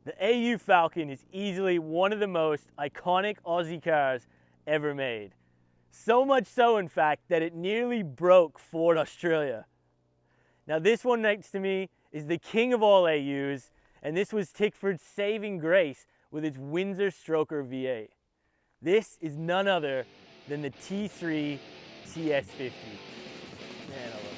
The AU Falcon is easily one of the most iconic Aussie cars ever made. So much so, in fact, that it nearly broke Ford Australia. Now this one next to me is the king of all AUs, and this was Tickford's saving grace with its Windsor Stroker V8. This is none other than the T3 TS50. Man, I love it.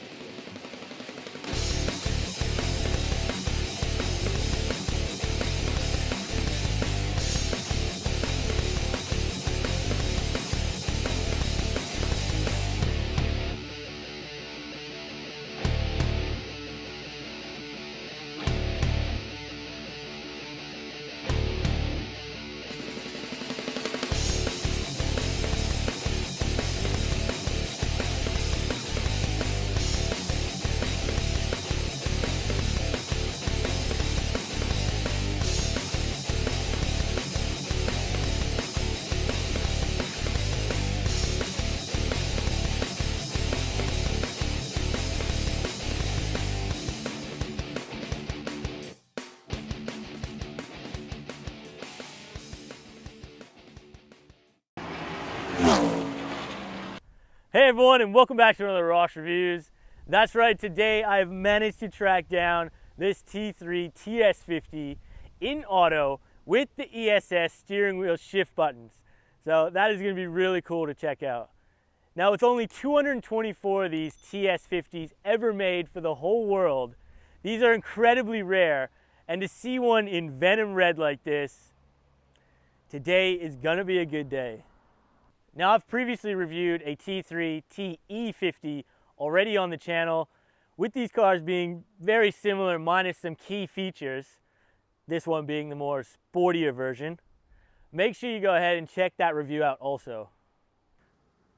Hey everyone, and welcome back to another Ross Reviews. That's right, today I've managed to track down this T3 TS50 in auto with the ESS steering wheel shift buttons. So that is going to be really cool to check out. Now, with only 224 of these TS50s ever made for the whole world, these are incredibly rare, and to see one in Venom red like this, today is going to be a good day. Now, I've previously reviewed a T3 TE50 already on the channel, with these cars being very similar minus some key features, this one being the more sportier version. Make sure you go ahead and check that review out also.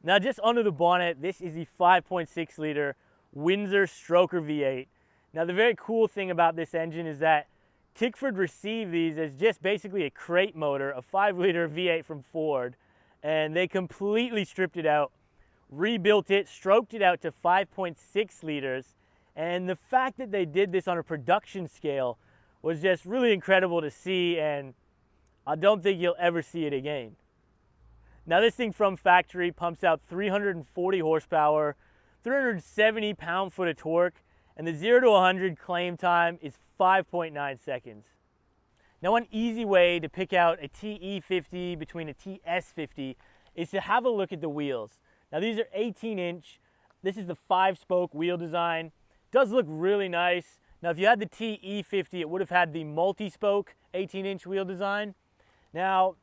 Now, just under the bonnet, this is the 5.6 liter Windsor Stroker V8. Now, the very cool thing about this engine is that Tickford received these as just basically a crate motor, a 5 liter V8 from Ford, and they completely stripped it out, rebuilt it, stroked it out to 5.6 liters, and the fact that they did this on a production scale was just really incredible to see, and I don't think you'll ever see it again. Now, this thing from factory pumps out 340 horsepower, 370 pound-foot of torque, and the 0 to 100 claim time is 5.9 seconds. Now, one easy way to pick out a TE50 between a TS50 is to have a look at the wheels. Now, these are 18-inch. This is the 5-spoke wheel design. Does look really nice. Now, if you had the TE50, it would have had the multi-spoke 18-inch wheel design. Now,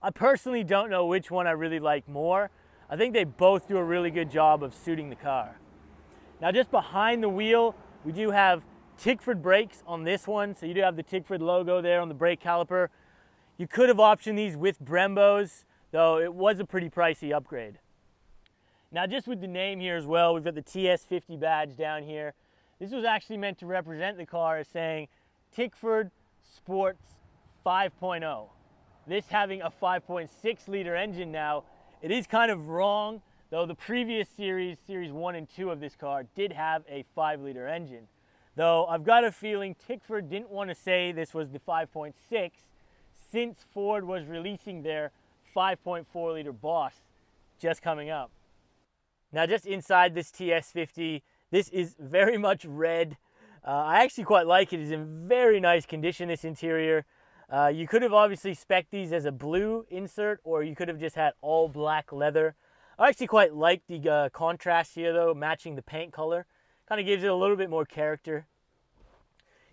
I personally don't know which one I really like more. I think they both do a really good job of suiting the car. Now, just behind the wheel, we do have Tickford brakes on this one, so you do have the Tickford logo there on the brake caliper. You could have optioned these with Brembos, though it was a pretty pricey upgrade. Now, just with the name here as well, we've got the TS50 badge down here. This was actually meant to represent the car as saying Tickford Sports 5.0. This having a 5.6 liter engine now, it is kind of wrong, though the previous series 1 and 2 of this car, did have a 5 liter engine. Though I've got a feeling Tickford didn't want to say this was the 5.6 since Ford was releasing their 5.4 liter Boss just coming up. Now, just inside this TS50, this is very much red. I actually quite like it. It's in very nice condition, this interior. You could have obviously spec'd these as a blue insert, or you could have just had all black leather. I actually quite like the contrast here though, matching the paint color. Kind of gives it a little bit more character.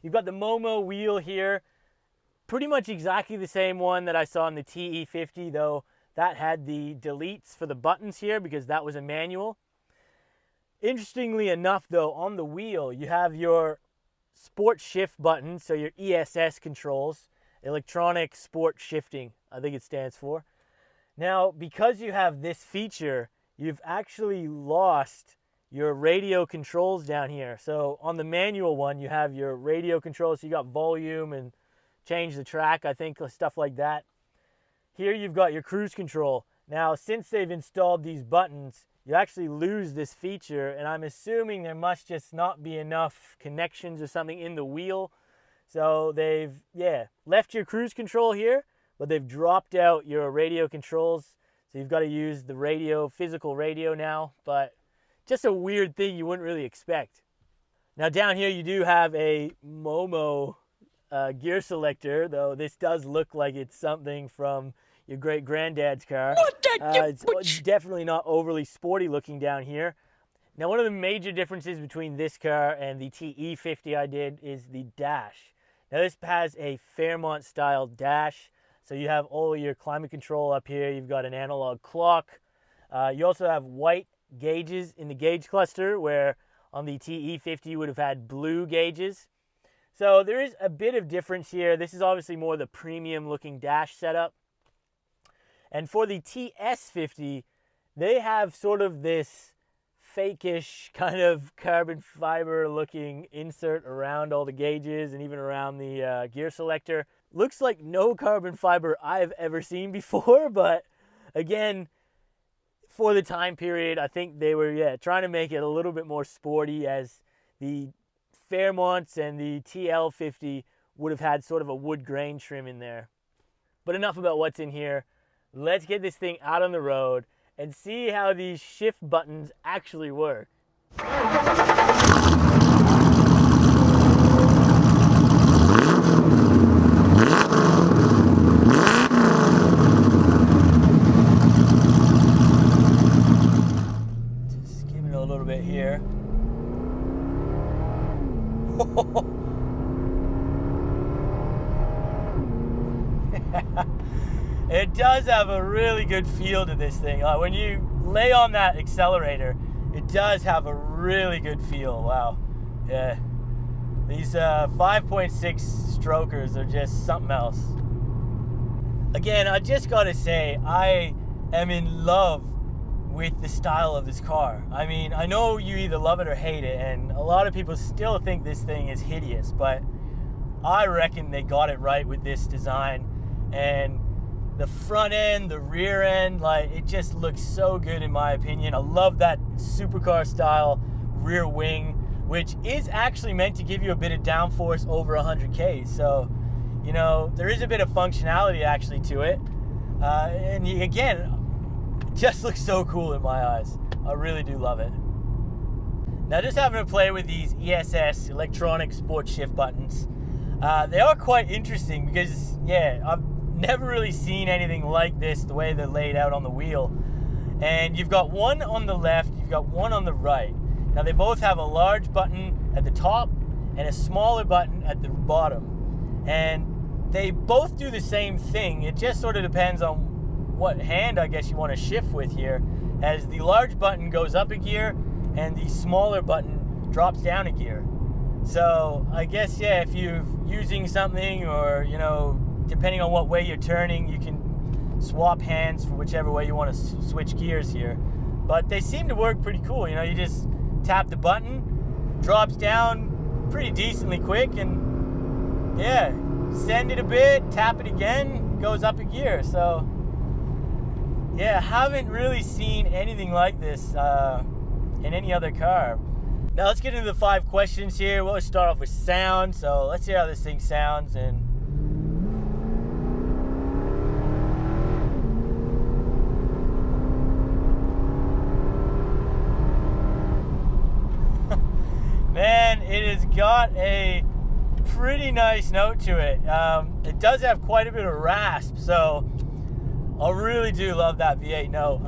You've got the Momo wheel here, pretty much exactly the same one that I saw in the TE50, though that had the deletes for the buttons here because that was a manual. Interestingly enough though, on the wheel you have your sport shift button, so your ESS controls, electronic sport shifting, I think it stands for. Now, because you have this feature, you've actually lost your radio controls down here. So on the manual one, you have your radio controls, so you got volume and change the track, I think, stuff like that. Here you've got your cruise control. Now, since they've installed these buttons, you actually lose this feature, and I'm assuming there must just not be enough connections or something in the wheel. So they've, left your cruise control here, but they've dropped out your radio controls. So you've got to use the radio, physical radio now, but just a weird thing you wouldn't really expect. Now down here you do have a Momo gear selector, though this does look like it's something from your great granddad's car. It's definitely not overly sporty looking down here. Now one of the major differences between this car and the TE50 I did is the dash. Now this has a Fairmont style dash. So you have all your climate control up here. You've got an analog clock. You also have white gauges in the gauge cluster, where on the TE50 you would have had blue gauges. So there is a bit of difference here. This is obviously more the premium looking dash setup. And for the TS50, they have sort of this fake-ish kind of carbon fiber looking insert around all the gauges and even around the gear selector. Looks like no carbon fiber I've ever seen before, but again, for the time period, I think they were trying to make it a little bit more sporty, as the Fairmonts and the TL50 would have had sort of a wood grain trim in there. But enough about what's in here. Let's get this thing out on the road and see how these shift buttons actually work. Just give it a little bit here. It does have a really good feel to this thing. When you lay on that accelerator, it does have a really good feel. Wow. Yeah. These 5.6 strokers are just something else. Again, I just gotta say, I am in love with the style of this car. I mean, I know you either love it or hate it, and a lot of people still think this thing is hideous, but I reckon they got it right with this design. And the front end, the rear end, like, it just looks so good in my opinion. I love that supercar style rear wing, which is actually meant to give you a bit of downforce over 100 Ks. So, you know, there is a bit of functionality actually to it. And again, it just looks so cool in my eyes. I really do love it. Now, just having to play with these ESS electronic sports shift buttons, they are quite interesting because, I've never really seen anything like this, the way they're laid out on the wheel. And you've got one on the left, you've got one on the right. Now they both have a large button at the top and a smaller button at the bottom. And they both do the same thing. It just sort of depends on what hand, I guess, you want to shift with here, as the large button goes up a gear and the smaller button drops down a gear. So I guess, if you're using something, or, you know, depending on what way you're turning, you can swap hands for whichever way you want to switch gears here. But they seem to work pretty cool. You know, you just tap the button, drops down pretty decently quick, and send it a bit, tap it again, goes up a gear. So haven't really seen anything like this in any other car. Now let's get into the 5 questions here. We'll start off with sound. So let's see how this thing sounds. And man, it has got a pretty nice note to it. It does have quite a bit of rasp, so I really do love that V8 note.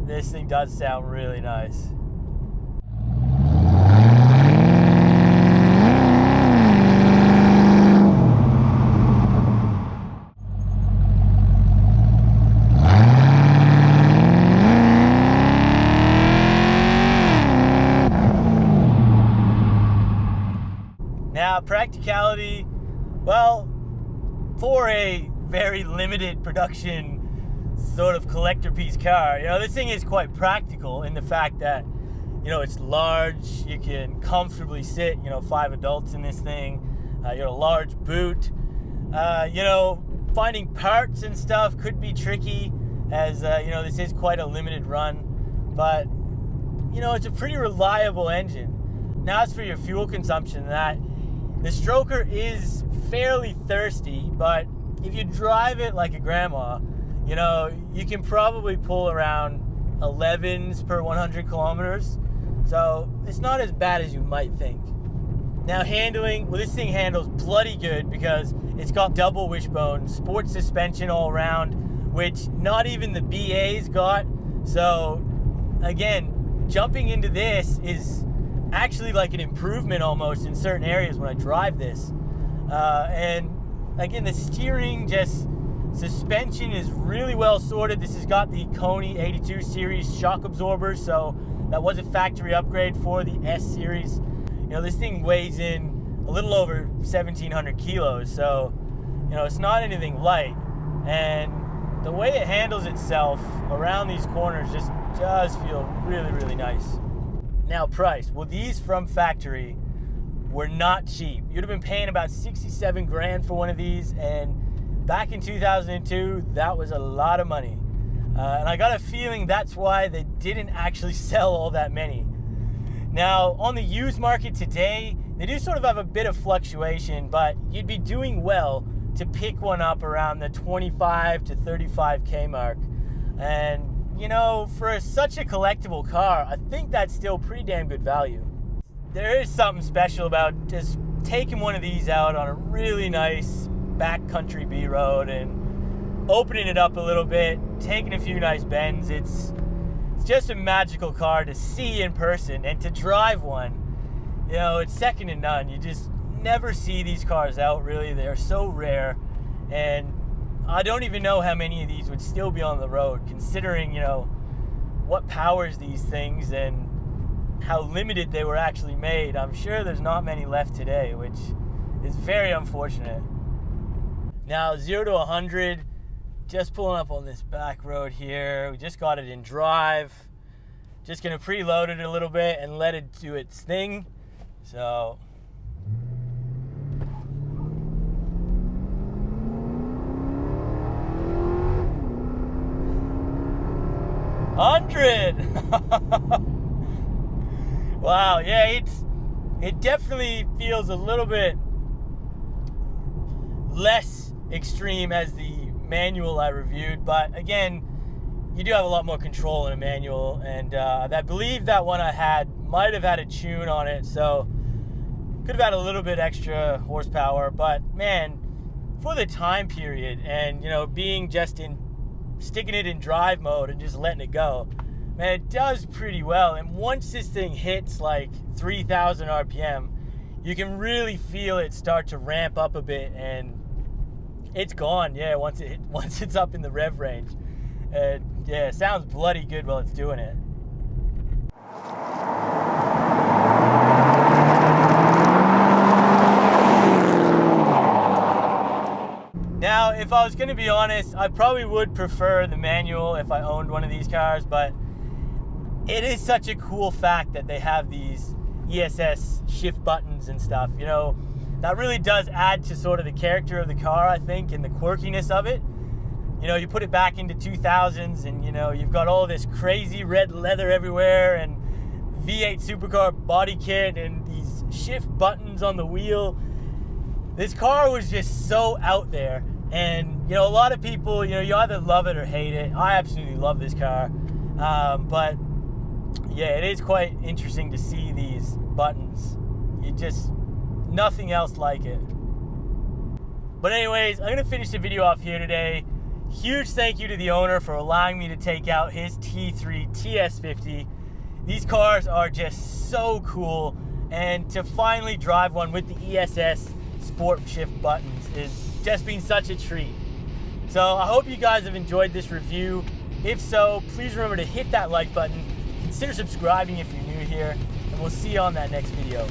This thing does sound really nice. Now, Practicality, well, for a very limited production sort of collector piece car, you know, this thing is quite practical in the fact that, you know, it's large. You can comfortably sit, 5 adults in this thing. You got a large boot. Finding parts and stuff could be tricky, as this is quite a limited run, but it's a pretty reliable engine. Now, as for your fuel consumption, that The stroker is fairly thirsty, but if you drive it like a grandma, you know, you can probably pull around 11s per 100 kilometers. So it's not as bad as you might think. Now handling, well, this thing handles bloody good because it's got double wishbone, sports suspension all around, which not even the BA's got. So again, jumping into this is actually like an improvement almost in certain areas when I drive this. And again, the steering, just suspension is really well sorted. This has got the Koni 82 series shock absorbers, so that was a factory upgrade for the S series. You know, this thing weighs in a little over 1,700 kilos, so, you know, it's not anything light. And the way it handles itself around these corners just does feel really, really nice. Now, price. Well, these from factory were not cheap. You'd have been paying about 67 grand for one of these, and back in 2002, that was a lot of money. And I got a feeling that's why they didn't actually sell all that many. Now, on the used market today, they do sort of have a bit of fluctuation, but you'd be doing well to pick one up around the 25 to 35K mark. And, you know, for such a collectible car, I think that's still pretty damn good value. There is something special about just taking one of these out on a really nice backcountry B road and opening it up a little bit, taking a few nice bends. It's just a magical car to see in person, and to drive one, you know, it's second to none. You just never see these cars out, really. They're so rare, and I don't even know how many of these would still be on the road, considering, you know, what powers these things and how limited they were actually made. I'm sure there's not many left today, which is very unfortunate. Now, 0 to 100, just pulling up on this back road here. We just got it in drive. Just gonna preload it a little bit and let it do its thing. So, $100. Wow, yeah, it definitely feels a little bit less extreme as the manual I reviewed, but again, you do have a lot more control in a manual, and I believe that one I had might have had a tune on it, so could have had a little bit extra horsepower. But man, for the time period, and, you know, being just in sticking it in drive mode and just letting it go, man, it does pretty well. And once this thing hits like 3,000 RPM, you can really feel it start to ramp up a bit, and it's gone. Yeah, once it's up in the rev range, yeah, it sounds bloody good while it's doing it. Now, if I was going to be honest, I probably would prefer the manual if I owned one of these cars, but it is such a cool fact that they have these ESS shift buttons and stuff. You know, that really does add to sort of the character of the car, I think, and the quirkiness of it. You know, you put it back into 2000s and, you know, you've got all this crazy red leather everywhere and V8 Supercar body kit and these shift buttons on the wheel. This car was just so out there. And, you know, a lot of people, you know, you either love it or hate it. I absolutely love this car. But, yeah, it is quite interesting to see these buttons. You just, nothing else like it. But anyways, I'm going to finish the video off here today. Huge thank you to the owner for allowing me to take out his T3 TS50. These cars are just so cool, and to finally drive one with the ESS sport shift buttons is just been such a treat. So I hope you guys have enjoyed this review. If so, please remember to hit that like button, consider subscribing if you're new here, and we'll see you on that next video.